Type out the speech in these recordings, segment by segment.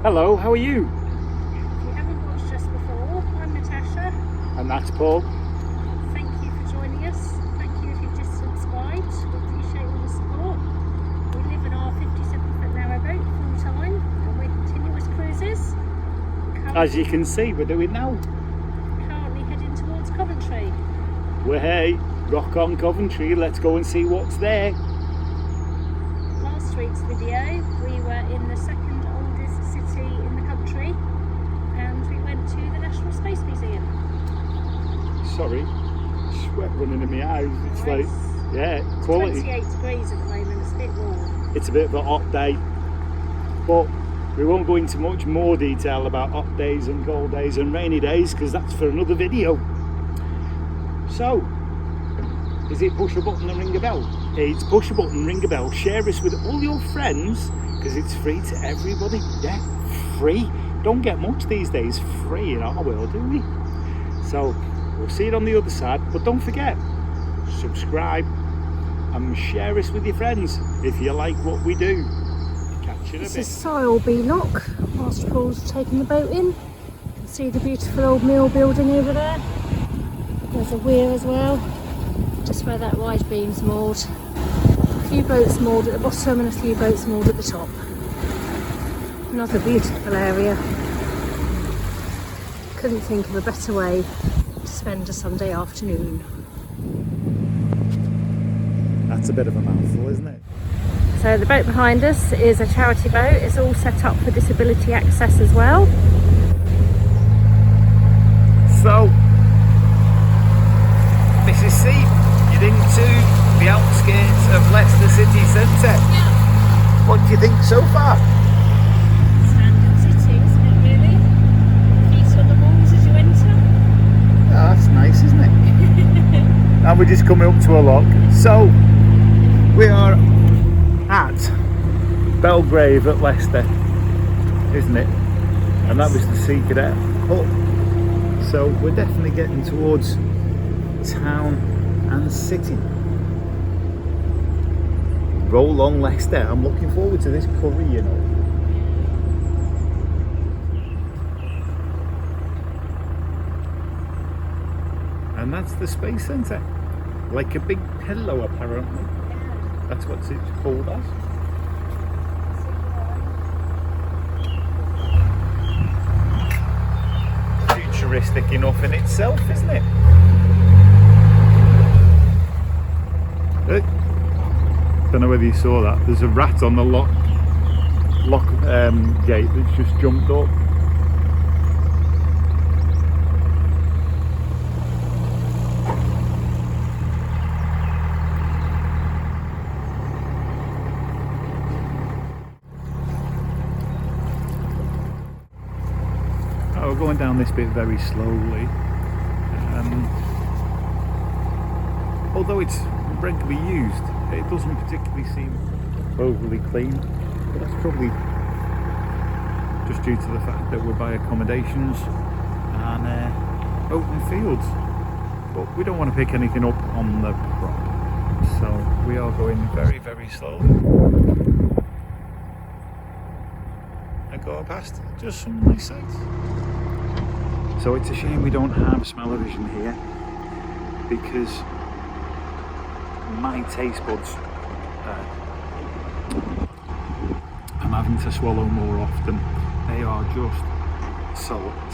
Hello, how are you? If you haven't watched us before, I'm Natasha. And that's Paul. Thank you for joining us. Thank you if you've just subscribed. We appreciate all the support. We live in our 57-foot narrowboat full time and we're continuous cruises. As you can see, we're doing now. Currently heading towards Coventry. Well, hey, rock on Coventry, let's go and see what's there. Last week's video, we were in the second oldest city in the country and we went to the National Space Museum. Sorry, sweat running in my eyes. It's Nice. like, yeah, It's quality. 28 degrees at the moment, it's a bit warm. It's a bit of a hot day, but we won't go into much more detail about hot days and cold days and rainy days because that's for another video. So, is it push a button and ring a bell? It's push a button, ring a bell, share us with all your friends because it's free to everybody. Yeah, free. Don't get much these days free in our world, do we? So, we'll see it on the other side, but don't forget, subscribe and share us with your friends if you like what we do. Catch you in a This bit. is Soilby Lock, whilst Paul's taking the boat in. You can see the beautiful old mill building over there. There's a weir as well, just where that wide beam's moored. A few boats moored at the bottom and a few boats moored at the top. Another beautiful area. Couldn't think of a better way to spend a Sunday afternoon. That's a bit of a mouthful, isn't it? So the boat behind us is a charity boat. It's all set up for disability access as well. So, Mrs. C, you're into the outskirts of Leicester city centre. Yeah. What do you think so far? Standard city, isn't it really? Feet on the walls as you enter. Oh, that's nice, isn't it? And we're just coming up to a lock. So, we are at Belgrave at Leicester, isn't it? And that was the Sea Cadet Hut. So we're definitely getting towards town and city. Roll on Leicester. I'm looking forward to this curry, you know. And that's the Space Centre. Like a big pillow, apparently. That's what it's called as. Futuristic enough in itself, isn't it? Don't know whether you saw that. There's a rat on the lock gate that's just jumped up. We're going down this bit very slowly. Although it's regularly used, it doesn't particularly seem overly clean. But that's probably just due to the fact that we're by accommodations and open fields. But we don't want to pick anything up on the prop, so we are going very, very slowly. And going past just some nice sights. So it's a shame we don't have smell-o-vision here because my taste buds, I'm having to swallow more often. They are just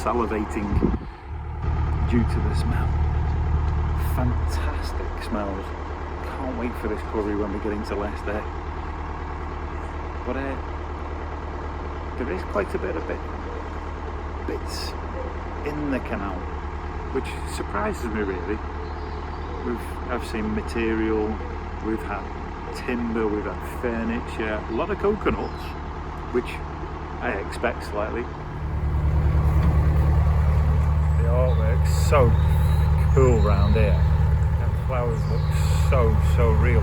salivating due to the smell. Fantastic smells. Can't wait for this curry when we get into Leicester. But there is quite a bit of bits in the canal, which surprises me really. I've seen material, we've had timber, we've had furniture, a lot of coconuts, which I expect slightly. The artwork's so cool round here, and flowers look so real.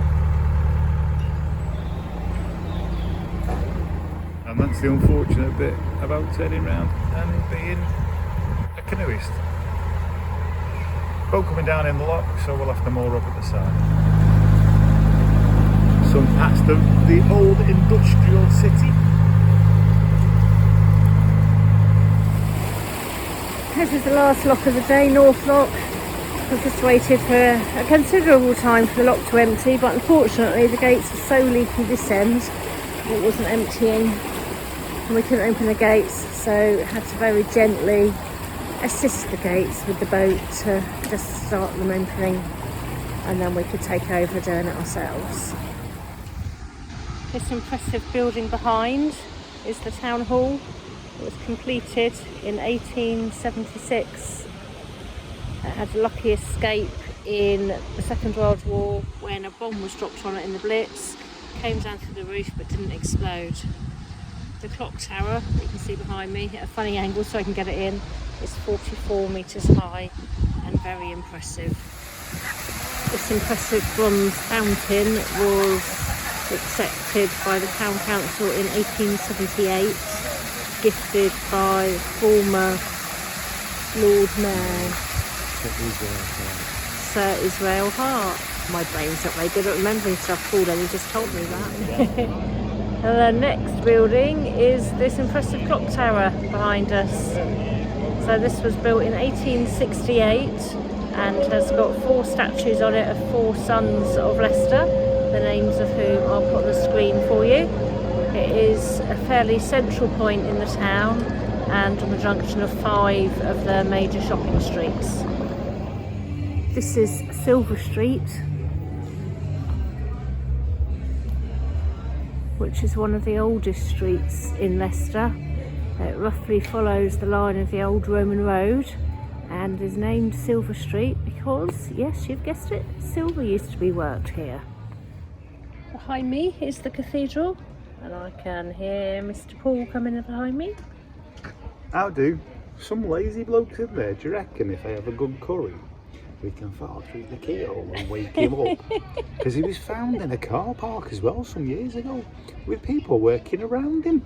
And that's the unfortunate bit about turning round and being a canoeist. Boat coming down in the lock, so we'll have to moor up at the side. Some past the old industrial city. This is the last lock of the day, North Lock. I've just waited for a considerable time for the lock to empty, but unfortunately the gates were so leaky this end, it wasn't emptying and we couldn't open the gates, so had to very gently assist the gates with the boat to just start them opening, and then we could take over doing it ourselves. This impressive building behind is the town hall. It was completed in 1876. It had a lucky escape in the Second World War when a bomb was dropped on it in the Blitz. Came down through the roof but didn't explode. The clock tower that you can see behind me at a funny angle so I can get it in is 44 metres high and very impressive. This impressive bronze fountain was accepted by the Town Council in 1878, gifted by former Lord Mayor Sir Israel Hart. My brain's not very good at remembering stuff, Paul only just told me that. And the next building is this impressive clock tower behind us. So this was built in 1868 and has got 4 statues on it of 4 sons of Leicester, the names of whom I'll put on the screen for you. It is a fairly central point in the town and on the junction of 5 of the major shopping streets. This is Silver Street, which is one of the oldest streets in Leicester. It roughly follows the line of the old Roman road and is named Silver Street because, yes, you've guessed it, silver used to be worked here. Behind me is the cathedral, and I can hear Mr. Paul coming in behind me. How do? Some lazy blokes in there, do you reckon if I have a good curry we can fall through the keyhole and wake him up? Because he was found in a car park as well some years ago with people working around him.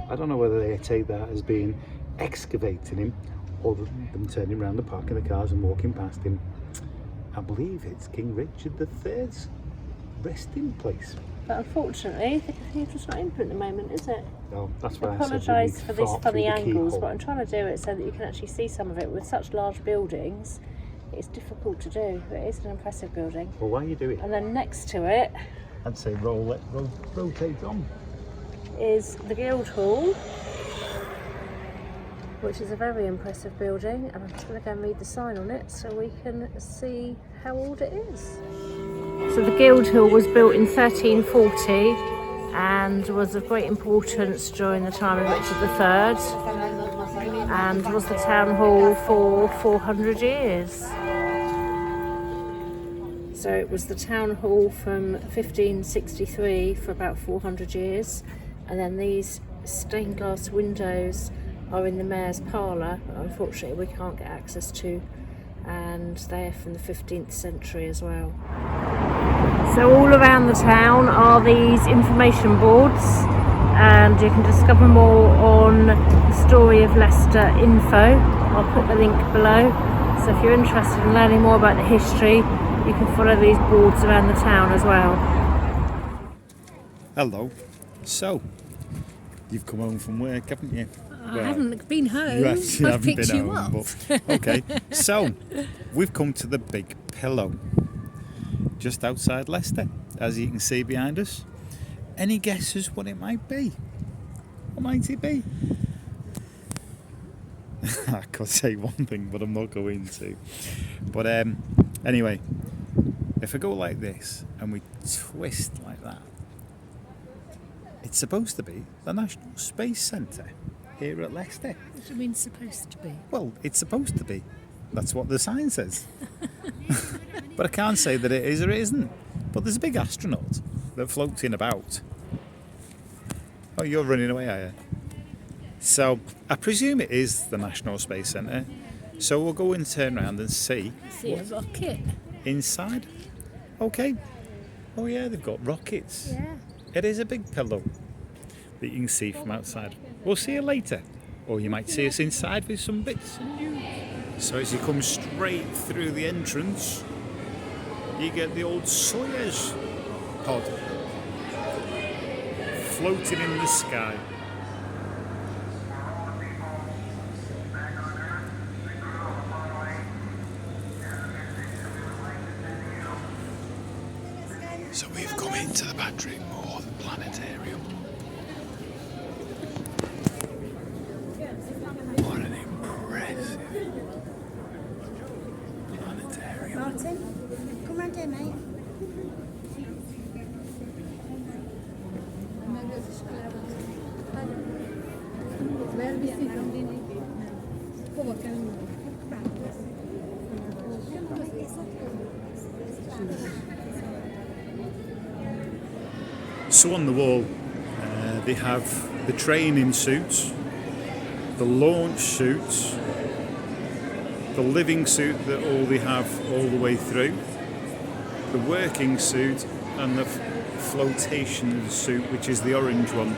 I don't know whether they take that as being excavating him or them turning around the park in the cars and walking past him. I believe it's King Richard III's resting place. But unfortunately the cathedral's not open at the moment, is it? No, that's why I apologise for this funny angles, keyhole. but I'm trying to do it so that you can actually see some of it. With such large buildings, it's difficult to do, but it is an impressive building. Well, why are you doing it? And then next to it, I'd say rotate on. Is the Guildhall, which is a very impressive building, and I'm just going to go and read the sign on it so we can see how old it is. So the Guildhall was built in 1340 and was of great importance during the time of Richard III and was the town hall for 400 years. So it was the town hall from 1563 for about 400 years, and then these stained glass windows are in the mayor's parlour, unfortunately we can't get access to, and they're from the 15th century as well. So all around the town are these information boards, and you can discover more on the Story of Leicester info. I'll put the link below, so if you're interested in learning more about the history, you can follow these boards around the town as well. Hello. So, you've come home from work, haven't you? I haven't been home. You actually I've haven't picked been you home, up. but okay. So, we've come to the Big Pillow, just outside Leicester, as you can see behind us. Any guesses what it might be? What might it be? I could say one thing, but I'm not going to. But anyway, if I go like this and we twist like that, it's supposed to be the National Space Centre here at Leicester. What do you mean supposed to be? Well, it's supposed to be. That's what the sign says. But I can't say that it is or it isn't. But there's a big astronaut that floats in about. Oh, you're running away, are you? So, I presume it is the National Space Centre. So we'll go and turn around and see. See a rocket. Inside. Okay. Oh yeah, they've got rockets. Yeah. It is a big pillow that you can see from outside. We'll see you later. Or you might see us inside with some bits and news. So as you come straight through the entrance, you get the old Sawyer's pod floating in the sky. into the Patrick Moore Planetarium. What an impressive planetarium. Martin, come round here, mate. So on the wall, they have the training suits, the launch suits, the living suit that all they have all the way through, the working suit, and the flotation suit, which is the orange one.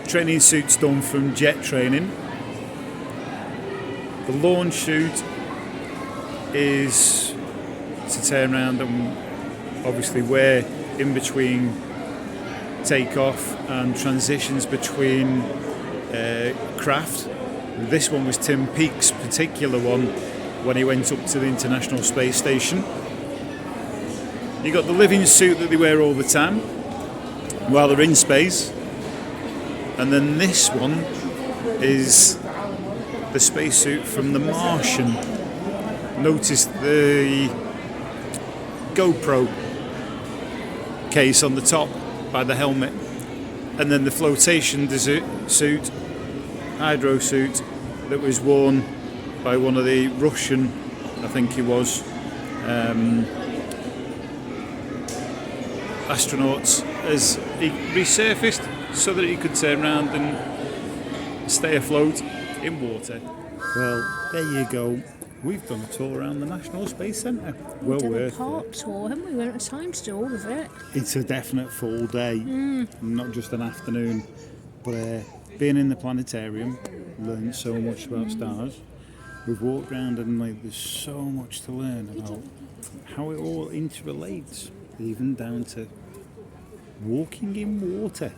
Training suit's done from jet training. The launch suit is to turn around and obviously wear in between takeoff and transitions between craft. This one was Tim Peake's particular one when he went up to the International Space Station. You got the living suit that they wear all the time while they're in space, and then this one is the spacesuit from The Martian. Notice the GoPro case on the top by the helmet, and then the flotation suit, hydro suit, that was worn by one of the Russian, I think he was, astronauts, as he resurfaced so that he could turn around and stay afloat in water. Well, there you go. We've done a tour around the National Space Centre. Well We've done a worth park it. tour, haven't we? We won't have time to do all of it. It's a definite full day, not just an afternoon. But being in the planetarium, learned so much about stars. We've walked around and there's so much to learn about how it all interrelates, even down to walking in water.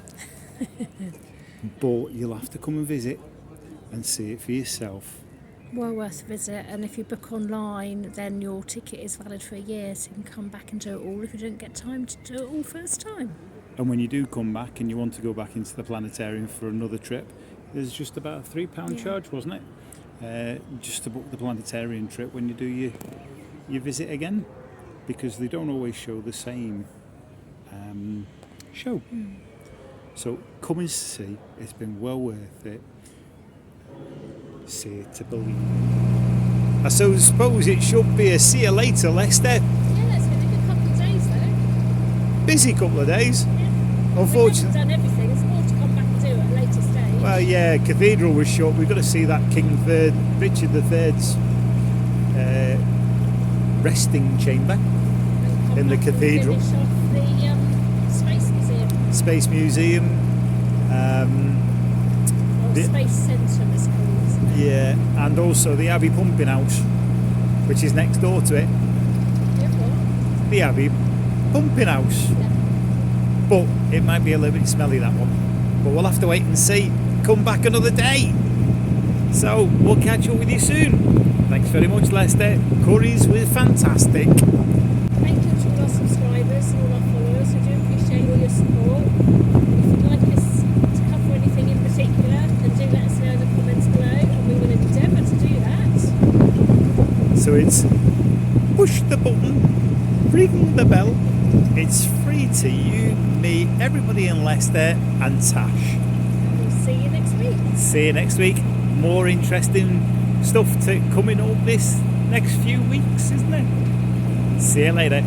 But you'll have to come and visit and see it for yourself. Well worth a visit, and if you book online, then your ticket is valid for a year, so you can come back and do it all if you don't get time to do it all first time. And when you do come back and you want to go back into the planetarium for another trip, there's just about a £3 charge, wasn't it? Just to book the planetarium trip when you do your visit again, because they don't always show the same show. So come and see. It's been well worth it. See it to believe. I suppose it should be a see you later, Leicester. Yeah, it's been a good couple of days though. Busy couple of days. Yeah. Unfortunately. We've done everything. There's more to come back and do at a later stage. Well, yeah, Cathedral was shut. We've got to see that Richard III's resting chamber in the cathedral. Finish off the Space Museum. Space Museum. Or Space Centre, it's called. Yeah, and also the Abbey Pumping House, which is next door to it. Yeah, what? The Abbey Pumping House. Yeah. But it might be a little bit smelly, that one. But we'll have to wait and see. Come back another day. So we'll catch up with you soon. Thanks very much, Leicester. Curries were fantastic. Thank you to all our subscribers and all our followers. We do appreciate all your support. If you'd like us to cover anything in particular, then do let us know in the comments below, and we will endeavour to do that. So it's push the button, ring the bell. It's free to you, me, everybody in Leicester, and Tash. We'll see you next week. See you next week. More interesting stuff to coming up this next few weeks, isn't it? See you later.